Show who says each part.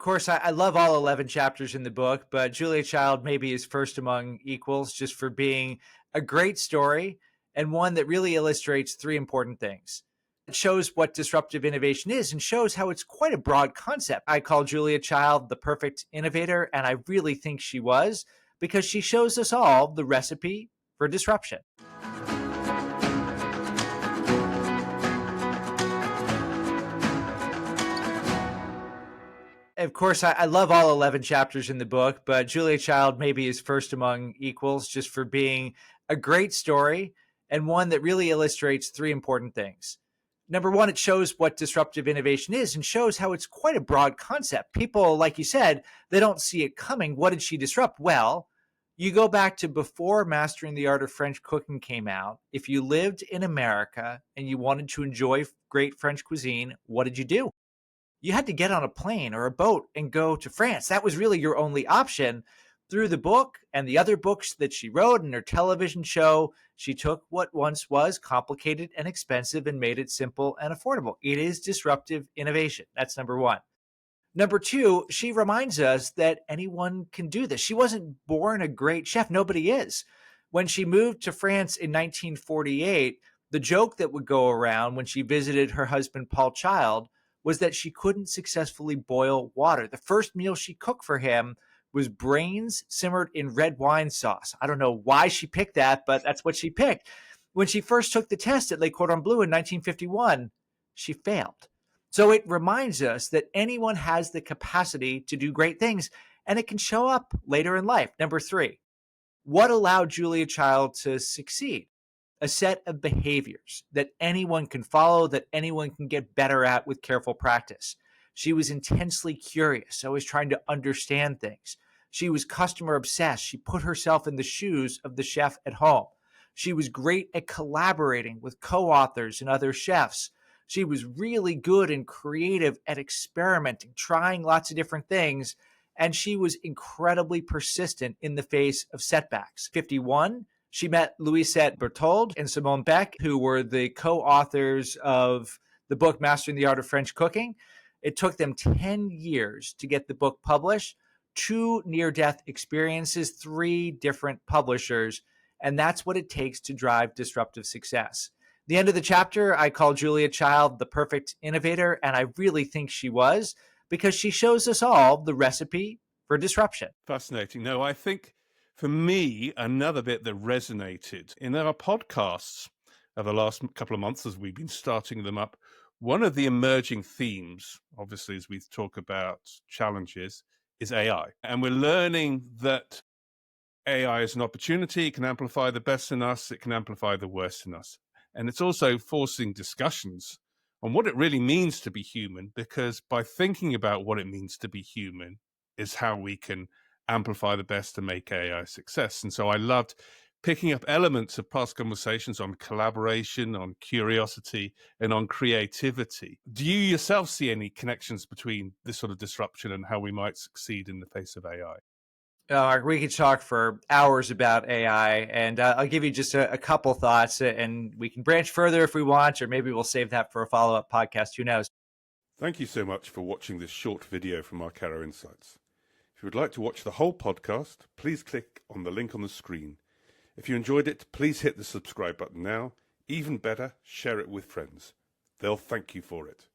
Speaker 1: course, I love all 11 chapters in the book, but Julia Child maybe is first among equals just for being a great story and one that really illustrates three important things. It shows what disruptive innovation is and shows how it's quite a broad concept. I call Julia Child the perfect innovator, and I really think she was because she shows us all the recipe for disruption. Of course, I love all 11 chapters in the book, but Julia Child maybe is first among equals just for being a great story and one that really illustrates three important things. Number one, it shows what disruptive innovation is and shows how it's quite a broad concept. People, like you said, they don't see it coming. What did she disrupt? Well, you go back to before Mastering the Art of French Cooking came out. If you lived in America and you wanted to enjoy great French cuisine, what did you do? You had to get on a plane or a boat and go to France. That was really your only option. Through the book and the other books that she wrote and her television show, she took what once was complicated and expensive and made it simple and affordable. It is disruptive innovation. That's number one. Number two, she reminds us that anyone can do this. She wasn't born a great chef. Nobody is. When she moved to France in 1948, the joke that would go around when she visited her husband, Paul Child, was that she couldn't successfully boil water. The first meal she cooked for him was brains simmered in red wine sauce. I don't know why she picked that, but that's what she picked. When she first took the test at Le Cordon Bleu in 1951, she failed. So it reminds us that anyone has the capacity to do great things, and it can show up later in life. Number three, what allowed Julia Child to succeed? A set of behaviors that anyone can follow, that anyone can get better at with careful practice. She was intensely curious, always trying to understand things. She was customer obsessed. She put herself in the shoes of the chef at home. She was great at collaborating with co-authors and other chefs. She was really good and creative at experimenting, trying lots of different things. And she was incredibly persistent in the face of setbacks. 51, she met Louisette Berthold and Simone Beck, who were the co-authors of the book Mastering the Art of French Cooking. It took them 10 years to get the book published, 2 near-death experiences, 3 different publishers, and that's what it takes to drive disruptive success. The end of the chapter, I call Julia Child the perfect innovator, and I really think she was because she shows us all the recipe for disruption.
Speaker 2: Fascinating. No, I think for me, another bit that resonated in our podcasts of the last couple of months as we've been starting them up, one of the emerging themes, obviously, as we talk about challenges, is AI. And we're learning that AI is an opportunity. It can amplify the best in us. It can amplify the worst in us. And it's also forcing discussions on what it really means to be human, because by thinking about what it means to be human is how we can amplify the best and make AI a success. And so I loved picking up elements of past conversations on collaboration, on curiosity, and on creativity. Do you yourself see any connections between this sort of disruption and how we might succeed in the face of AI?
Speaker 1: We could talk for hours about AI, and I'll give you just a couple thoughts, and we can branch further if we want, or maybe we'll save that for a follow-up podcast. Who knows?
Speaker 2: Thank you so much for watching this short video from Arcaro Insights. If you would like to watch the whole podcast, please click on the link on the screen. If you enjoyed it, please hit the subscribe button now. Even better, share it with friends. They'll thank you for it.